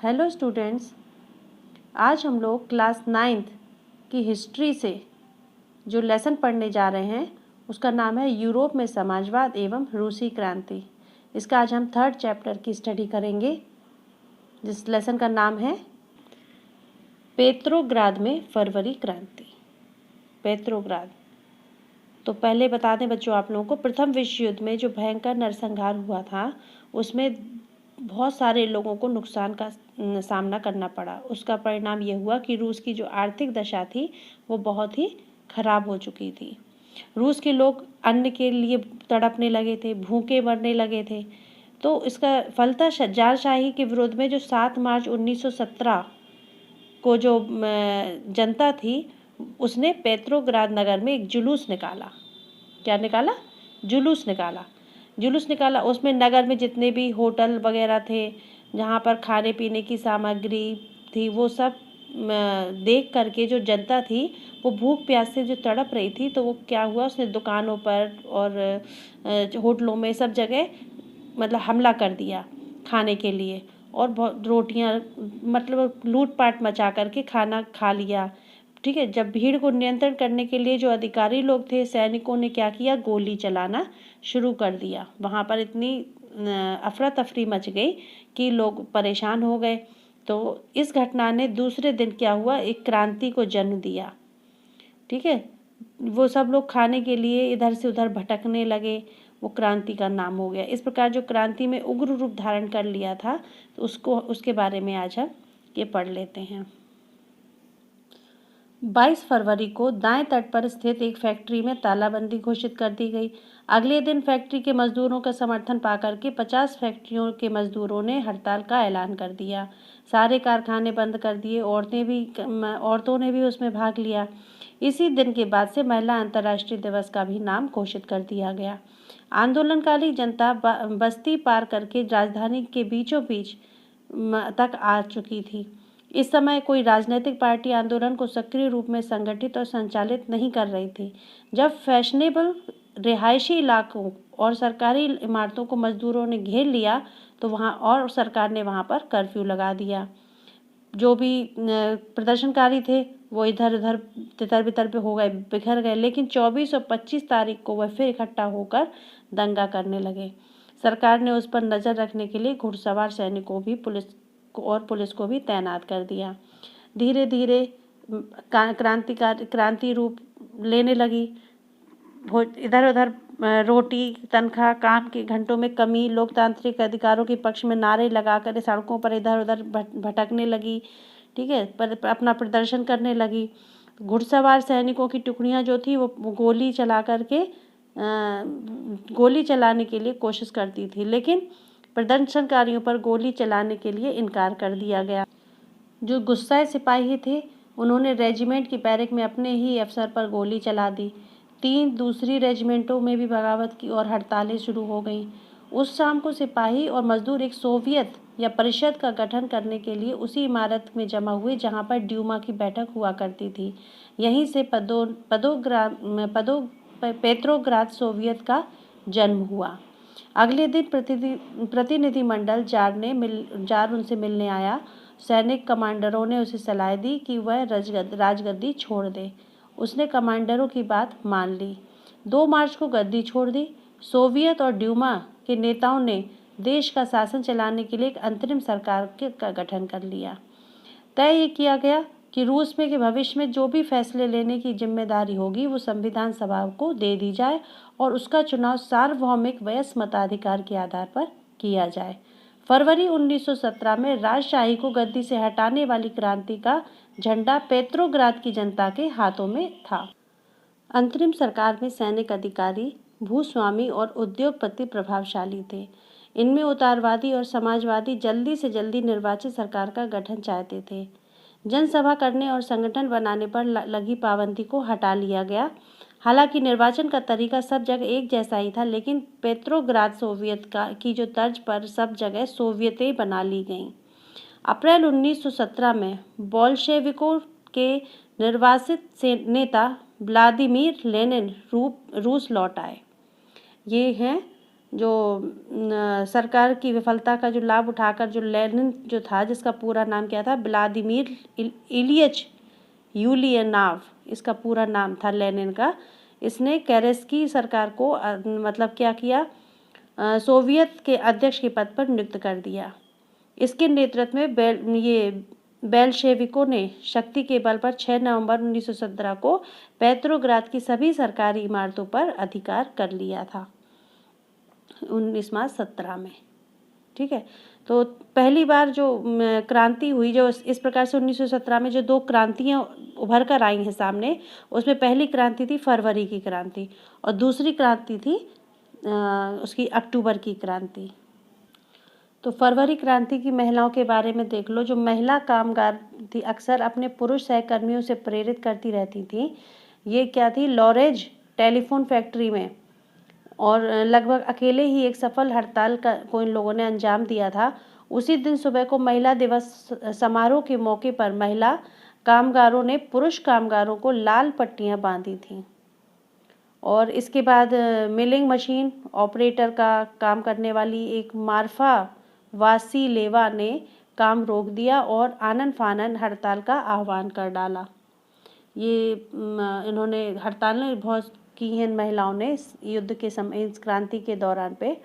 Hello students, आज हम लोग क्लास 9th की हिस्ट्री से जो लेसन पढ़ने जा रहे हैं उसका नाम है यूरोप में समाजवाद एवं रूसी क्रांति। इसका आज हम 3rd चैप्टर की स्टडी करेंगे, जिस लेसन का नाम है पेत्रोग्राद में फरवरी क्रांति। पेत्रोग्राद। तो पहले बता दें बच्चों आप लोगों को, प्रथम विश्व युद्ध में जो भयंकर नरसंहार हुआ था उसमें बहुत सारे लोगों को नुकसान का सामना करना पड़ा। उसका परिणाम ये हुआ कि रूस की जो आर्थिक दशा थी वो बहुत ही खराब हो चुकी थी। रूस के लोग अन्न के लिए तड़पने लगे थे, भूखे मरने लगे थे। तो इसका फलतः जारशाही के विरोध में जो 7 मार्च 1917 को जो जनता थी उसने पेत्रोग्राद नगर में एक जुलूस निकाला। क्या निकाला? जुलूस निकाला। उसमें नगर में जितने भी होटल वगैरह थे, जहाँ पर खाने पीने की सामग्री थी, वो सब देख करके जो जनता थी वो भूख प्यास से जो तड़प रही थी, तो वो क्या हुआ, उसने दुकानों पर और होटलों में सब जगह मतलब हमला कर दिया खाने के लिए, और बहुत रोटियां मतलब लूटपाट मचा करके खाना खा लिया। ठीक है। जब भीड़ को नियंत्रण करने के लिए जो अधिकारी लोग थे, सैनिकों ने क्या किया, गोली चलाना शुरू कर दिया। वहाँ पर इतनी अफरा तफरी मच गई कि लोग परेशान हो गए। तो इस घटना ने दूसरे दिन क्या हुआ, एक क्रांति को जन्म दिया। ठीक है। वो सब लोग खाने के लिए इधर से उधर भटकने लगे, वो क्रांति का नाम हो गया। इस प्रकार जो क्रांति में उग्र रूप धारण कर लिया था, तो उसके बारे में आज हम ये पढ़ लेते हैं। 22 फरवरी को दाएं तट पर स्थित एक फैक्ट्री में तालाबंदी घोषित कर दी गई। अगले दिन फैक्ट्री के मजदूरों का समर्थन पाकर के 50 फैक्ट्रियों के मजदूरों ने हड़ताल का ऐलान कर दिया। सारे कारखाने बंद कर दिए। औरतों ने भी उसमें भाग लिया। इसी दिन के बाद से महिला अंतर्राष्ट्रीय दिवस का भी नाम घोषित कर दिया गया। आंदोलनकारी जनता बस्ती पार करके राजधानी के बीचों बीच तक आ चुकी थी। इस समय कोई राजनीतिक पार्टी आंदोलन को सक्रिय रूप में संगठित और संचालित नहीं कर रही थी। जब फैशनेबल रिहायशी इलाकों और सरकारी इमारतों को मजदूरों ने घेर लिया, तो सरकार ने वहां पर कर्फ्यू लगा दिया। जो भी प्रदर्शनकारी थे वो इधर उधर तितर बितर पे हो गए, बिखर गए। लेकिन 24 और 25 तारीख को वह फिर इकट्ठा होकर दंगा करने लगे। सरकार ने उस पर नजर रखने के लिए घुड़सवार सैनिकों भी पुलिस को भी तैनात कर दिया। धीरे धीरे क्रांति रूप लेने लगी। इधर उधर रोटी, तनख्वाह, काम के घंटों में कमी, लोकतांत्रिक अधिकारों के पक्ष में नारे लगाकर सड़कों पर इधर उधर भटकने लगी। ठीक है। पर अपना प्रदर्शन करने लगी। घुड़सवार सैनिकों की टुकड़ियां जो थी वो गोली चलाने के लिए कोशिश करती थी, लेकिन प्रदर्शनकारियों पर गोली चलाने के लिए इनकार कर दिया गया। जो गुस्साए सिपाही थे उन्होंने रेजिमेंट की बैरक में अपने ही अफसर पर गोली चला दी। 3 दूसरी रेजिमेंटों में भी बगावत की और हड़तालें शुरू हो गईं। उस शाम को सिपाही और मजदूर एक सोवियत या परिषद का गठन करने के लिए उसी इमारत में जमा हुए जहां पर ड्यूमा की बैठक हुआ करती थी। यहीं से पेत्रोग्राद सोवियत का जन्म हुआ। अगले दिन प्रतिनिधिमंडल जार उनसे मिलने आया। सैनिक कमांडरों ने उसे सलाह दी कि वह राजगद्दी छोड़ दे। उसने कमांडरों की बात मान ली। 2 मार्च को गद्दी छोड़ दी। सोवियत और ड्यूमा के नेताओं ने देश का शासन चलाने के लिए एक अंतरिम सरकार का गठन कर लिया। तय ये किया गया कि रूस में के भविष्य में जो भी फैसले लेने की जिम्मेदारी होगी वो संविधान सभा को दे दी जाए और उसका चुनाव सार्वभौमिक वयस्क मताधिकार के आधार पर किया जाए। फरवरी 1917 में राजशाही को गद्दी से हटाने वाली क्रांति का झंडा पेत्रोग्राद की जनता के हाथों में था। अंतरिम सरकार में सैनिक अधिकारी, भूस्वामी और उद्योगपति प्रभावशाली थे। इनमें उदारवादी और समाजवादी जल्दी से जल्दी निर्वाचित सरकार का गठन चाहते थे। जनसभा करने और संगठन बनाने पर लगी पाबंदी को हटा लिया गया। हालांकि निर्वाचन का तरीका सब जगह एक जैसा ही था, लेकिन पेत्रोग्राद सोवियत की जो तर्ज पर सब जगह सोवियतें बना ली गईं। अप्रैल 1917 में बोल्शेविकों के निर्वासित नेता व्लादिमीर लेनिन रूस लौट आए। ये हैं जो सरकार की विफलता का जो लाभ उठाकर जो लेनिन जो था, जिसका पूरा नाम क्या था, व्लादिमीर इलियच यूलियनाव, इसका पूरा नाम था लेनिन का। इसने केरेस्की सरकार को मतलब क्या किया, सोवियत के अध्यक्ष के पद पर नियुक्त कर दिया। इसके नेतृत्व में ये बेल्शेविकों ने शक्ति के बल पर 6 नवंबर 1917 को पेट्रोग्राद की सभी सरकारी इमारतों पर अधिकार कर लिया था, 19 मार्च 17 में। ठीक है, तो पहली बार जो क्रांति हुई, जो इस प्रकार से 1917 में जो 2 क्रांतियाँ उभर कर आई हैं सामने, उसमें पहली क्रांति थी फरवरी की क्रांति और दूसरी क्रांति थी उसकी अक्टूबर की क्रांति। तो फरवरी क्रांति की महिलाओं के बारे में देख लो। जो महिला कामगार थी अक्सर अपने पुरुष सहकर्मियों से प्रेरित करती रहती थी। ये क्या थी, लॉरेज टेलीफोन फैक्ट्री में, और लगभग अकेले ही एक सफल हड़ताल को इन लोगों ने अंजाम दिया था। उसी दिन सुबह को महिला दिवस समारोह के मौके पर महिला कामगारों ने पुरुष कामगारों को लाल पट्टियां बांधी थीं। और इसके बाद मिलिंग मशीन ऑपरेटर का काम करने वाली एक मार्फा वासीलेवा ने काम रोक दिया और आनन फानन हड़ताल का आह्वान कर डाला। ये इन्होंने हड़ताल बहुत की हैं महिलाओं ने इस युद्ध के समय, इस क्रांति के दौरान पे।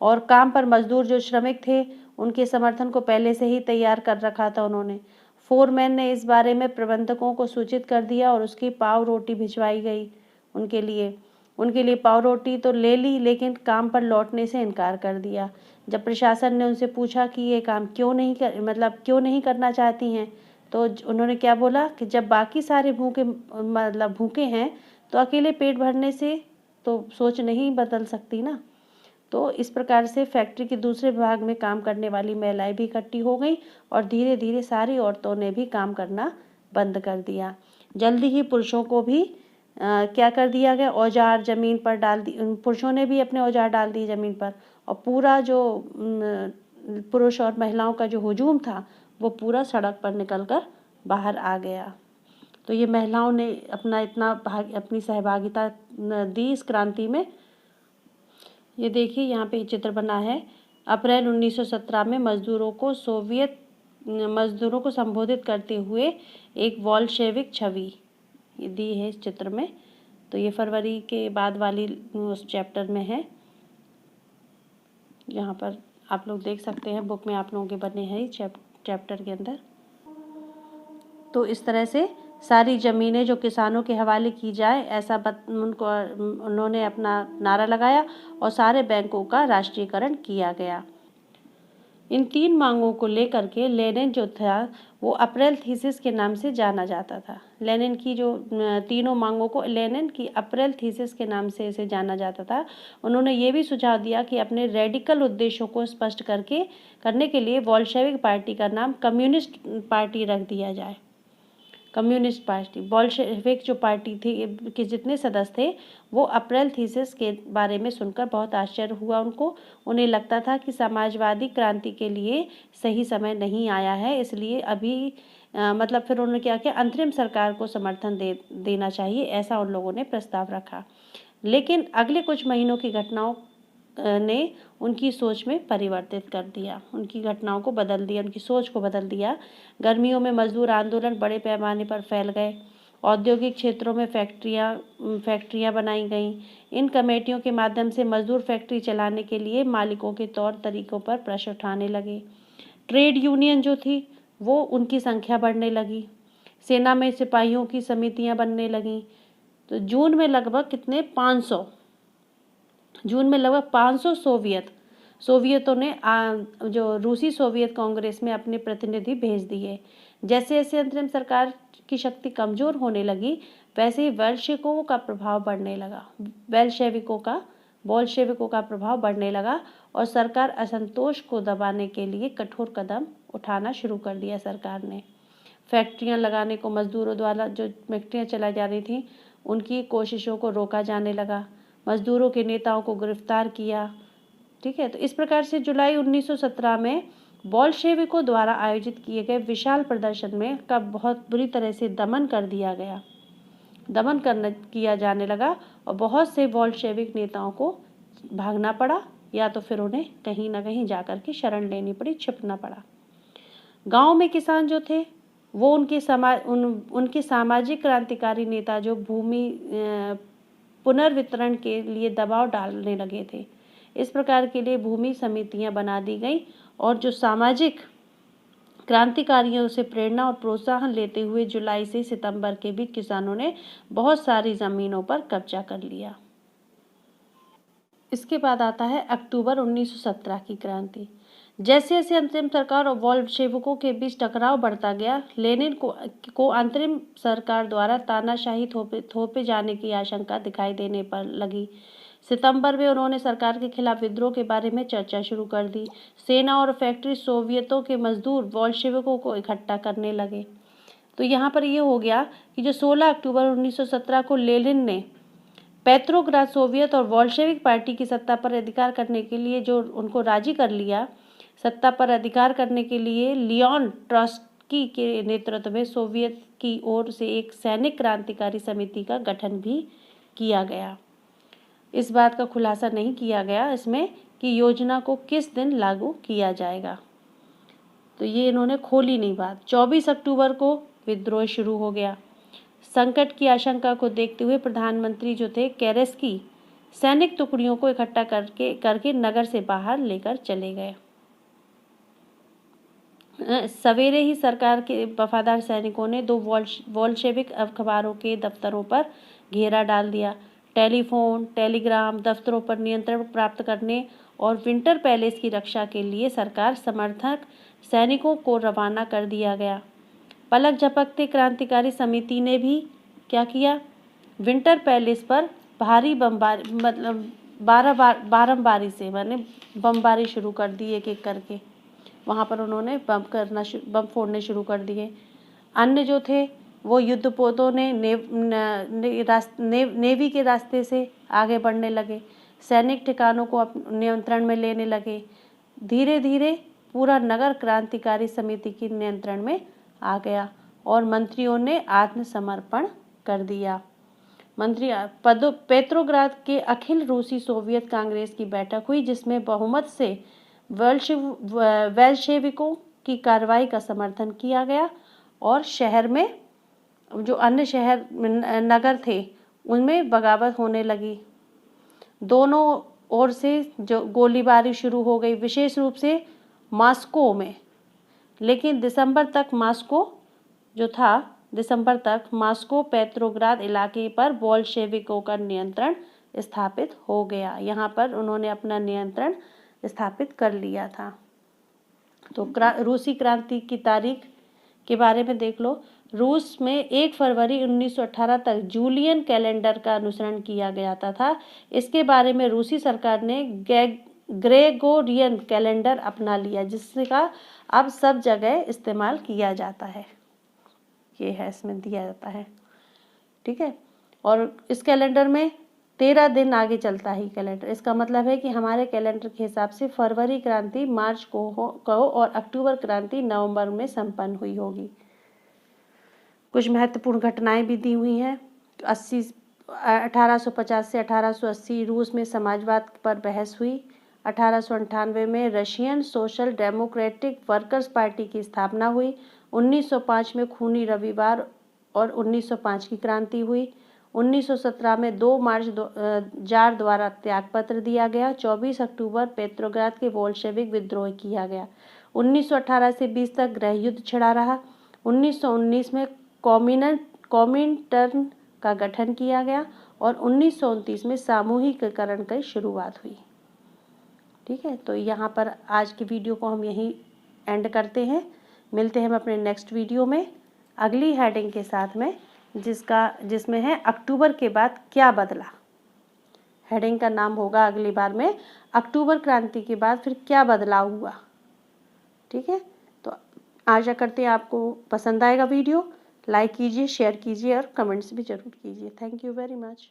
और काम पर मजदूर जो श्रमिक थे उनके समर्थन को पहले से ही तैयार कर रखा था उन्होंने। फोरमैन ने इस बारे में प्रबंधकों को सूचित कर दिया और उसकी पाव रोटी भिजवाई गई उनके लिए पाव रोटी तो ले ली, लेकिन काम पर लौटने से इनकार कर दिया। जब प्रशासन ने उनसे पूछा कि ये काम क्यों नहीं करना चाहती हैं, तो उन्होंने क्या बोला कि जब बाकी सारे भूखे हैं तो अकेले पेट भरने से तो सोच नहीं बदल सकती ना। तो इस प्रकार से फैक्ट्री के दूसरे भाग में काम करने वाली महिलाएं भी इकट्ठी हो गई और धीरे धीरे सारी औरतों ने भी काम करना बंद कर दिया। जल्दी ही पुरुषों को भी क्या कर दिया गया, औजार जमीन पर डाल दी, पुरुषों ने भी अपने औजार डाल दिए जमीन पर, और पूरा जो पुरुष और महिलाओं का जो हुजूम था वो पूरा सड़क पर निकलकर बाहर आ गया। तो ये महिलाओं ने अपनी सहभागिता दी इस क्रांति में। ये देखिए यहाँ पे चित्र बना है। अप्रैल 1917 में मजदूरों को संबोधित करते हुए एक वॉल्शेविक छवि ये दी है इस चित्र में। तो ये फरवरी के बाद वाली उस चैप्टर में है। यहाँ पर आप लोग देख सकते हैं, बुक में आप लोगों के बने हैं चैप्टर के अंदर। तो इस तरह से सारी ज़मीनें जो किसानों के हवाले की जाए, ऐसा उन्होंने अपना नारा लगाया और सारे बैंकों का राष्ट्रीयकरण किया गया। इन 3 मांगों को लेकर के लेनिन जो था वो अप्रैल थीसिस के नाम से जाना जाता था। लेनिन की जो तीनों मांगों को लेनिन की अप्रैल थीसिस के नाम से इसे जाना जाता था। उन्होंने ये भी सुझाव दिया कि अपने रेडिकल उद्देश्यों को स्पष्ट करने के लिए बोल्शेविक पार्टी का नाम कम्युनिस्ट पार्टी रख दिया जाए। कम्युनिस्ट पार्टी, बोल्शेविक जो पार्टी थी के जितने सदस्य थे वो अप्रैल थीसिस के बारे में सुनकर बहुत आश्चर्य हुआ उनको। उन्हें लगता था कि समाजवादी क्रांति के लिए सही समय नहीं आया है, इसलिए अभी फिर उन्होंने क्या किया, अंतरिम सरकार को समर्थन देना चाहिए, ऐसा उन लोगों ने प्रस्ताव रखा। लेकिन अगले कुछ महीनों की घटनाओं ने उनकी सोच में परिवर्तित कर दिया, उनकी घटनाओं को बदल दिया, उनकी सोच को बदल दिया। गर्मियों में मजदूर आंदोलन बड़े पैमाने पर फैल गए। औद्योगिक क्षेत्रों में फैक्ट्रियां बनाई गईं। इन कमेटियों के माध्यम से मजदूर फैक्ट्री चलाने के लिए मालिकों के तौर तरीकों पर प्रश्न उठाने लगे। ट्रेड यूनियन जो थी वो उनकी संख्या बढ़ने लगी। सेना में सिपाहियों की समितियां बनने लगीं। तो जून में लगभग 500 सोवियतों ने जो रूसी सोवियत कांग्रेस में अपने प्रतिनिधि भेज दिए। जैसे जैसे अंतरिम सरकार की शक्ति कमजोर होने लगी वैसे ही बोल्शेविकों का प्रभाव बढ़ने लगा और सरकार असंतोष को दबाने के लिए कठोर कदम उठाना शुरू कर दिया। सरकार ने फैक्ट्रियां लगाने को, मजदूरों द्वारा जो फैक्ट्रियां चलाई जा रही थी उनकी कोशिशों को रोका जाने लगा। मजदूरों के नेताओं को गिरफ्तार किया। ठीक है, तो इस प्रकार से जुलाई 1917 में बोल्शेविकों द्वारा आयोजित किए गए विशाल प्रदर्शन में का बहुत बुरी तरह से दमन किया जाने लगा और बहुत से बोल्शेविक नेताओं को भागना पड़ा या तो फिर उन्हें कहीं ना कहीं जाकर के शरण लेनी पड़ी, छिपना पड़ा। गांव में किसान जो थे वो उनके सामाजिक क्रांतिकारी नेता जो भूमि पुनर्वितरण के लिए दबाव डालने लगे थे। इस प्रकार के लिए भूमि समितियां बना दी गई और जो सामाजिक क्रांतिकारियों से प्रेरणा और प्रोत्साहन लेते हुए जुलाई से सितंबर के बीच किसानों ने बहुत सारी जमीनों पर कब्जा कर लिया। इसके बाद आता है अक्टूबर 1917 की क्रांति। जैसे जैसे अंतरिम सरकार और बोल्शेविकों के बीच टकराव बढ़ता गया, लेनिन को अंतरिम सरकार द्वारा तानाशाही थोपे जाने की आशंका दिखाई देने पर लगी। सितंबर में उन्होंने सरकार के खिलाफ विद्रोह के बारे में चर्चा शुरू कर दी। सेना और फैक्ट्री सोवियतों के मजदूर बोल्शेविकों को इकट्ठा करने लगे। तो यहाँ पर ये हो गया कि जो 16 अक्टूबर 1917 को लेनिन ने पेट्रोग्राद सोवियत और बोल्शेविक पार्टी की सत्ता पर अधिकार करने के लिए जो उनको राजी कर लिया, सत्ता पर अधिकार करने के लिए लियोन ट्रॉट्स्की के नेतृत्व में सोवियत की ओर से एक सैनिक क्रांतिकारी समिति का गठन भी किया गया। इस बात का खुलासा नहीं किया गया इसमें कि योजना को किस दिन लागू किया जाएगा, तो ये इन्होंने खोली नहीं बात। 24 अक्टूबर को विद्रोह शुरू हो गया। संकट की आशंका को देखते हुए प्रधानमंत्री जो थे केरेस्की सैनिक टुकड़ियों को इकट्ठा करके नगर से बाहर लेकर चले गए। सवेरे ही सरकार के वफादार सैनिकों ने 2 बोल्शेविक अखबारों के दफ्तरों पर घेरा डाल दिया। टेलीफोन, टेलीग्राम दफ्तरों पर नियंत्रण प्राप्त करने और विंटर पैलेस की रक्षा के लिए सरकार समर्थक सैनिकों को रवाना कर दिया गया। पलक झपकते क्रांतिकारी समिति ने भी क्या किया, विंटर पैलेस पर भारी बारंबारी से बमबारी शुरू कर दी एक एक करके। वहाँ पर उन्होंने बम फोड़ने शुरू कर दिए। अन्य जो थे वो युद्धपोतों ने नेवी के रास्ते से आगे बढ़ने लगे, सैनिक ठिकानों को नियंत्रण में लेने लगे। धीरे धीरे पूरा नगर क्रांतिकारी समिति के नियंत्रण में आ गया और मंत्रियों ने आत्मसमर्पण कर दिया। पेट्रोग्राद के अखिल रूसी सोवियत कांग्रेस की बैठक हुई जिसमें बहुमत से बोल्शेविकों की कार्रवाई का समर्थन किया गया और शहर में जो अन्य शहर नगर थे उनमें बगावत होने लगी। दोनों ओर से जो गोलीबारी शुरू हो गई, विशेष रूप से मॉस्को में। लेकिन दिसंबर तक मॉस्को पेट्रोग्राद इलाके पर बोल्शेविकों का नियंत्रण स्थापित हो गया। यहाँ पर उन्होंने अपना नियंत्रण स्थापित कर लिया था। तो रूसी क्रांति की तारीख के बारे में देख लो। रूस में 1 फरवरी 1918 तक जूलियन कैलेंडर का अनुसरण किया जाता था। इसके बारे में रूसी सरकार ने ग्रेगोरियन कैलेंडर अपना लिया जिसका अब सब जगह इस्तेमाल किया जाता है। ये है, इसमें दिया जाता है, ठीक है। और इस कैलेंडर में 13 दिन आगे चलता है कैलेंडर। इसका मतलब है कि हमारे कैलेंडर के हिसाब से फरवरी क्रांति मार्च को और अक्टूबर क्रांति नवंबर में संपन्न हुई होगी। कुछ महत्वपूर्ण घटनाएं भी दी हुई हैं। 1850 से 1880 रूस में समाजवाद पर बहस हुई। 1898 में Russian social democratic workers party की स्थापना हुई। 1905 में खूनी रविवार और 1905 की क्रांति हुई। 1917 में 2 मार्च जार द्वारा त्यागपत्र दिया गया। 24 अक्टूबर पेट्रोग्राद के बोल्शेविक विद्रोह किया गया। 1918 से 20 तक गृह युद्ध छिड़ा रहा। 1919 में कॉमिनटर्न का गठन किया गया और 1929 में सामूहिककरण की शुरुआत हुई। ठीक है, तो यहाँ पर आज की वीडियो को हम यहीं एंड करते हैं। मिलते हैं हम अपने नेक्स्ट वीडियो में अगली हेडिंग के साथ में जिसमें है अक्टूबर के बाद क्या बदला। हेडिंग का नाम होगा अगली बार में अक्टूबर क्रांति के बाद फिर क्या बदलाव हुआ। ठीक है, तो आशा करते हैं आपको पसंद आएगा वीडियो। लाइक कीजिए, शेयर कीजिए और कमेंट्स भी जरूर कीजिए। Thank you very much.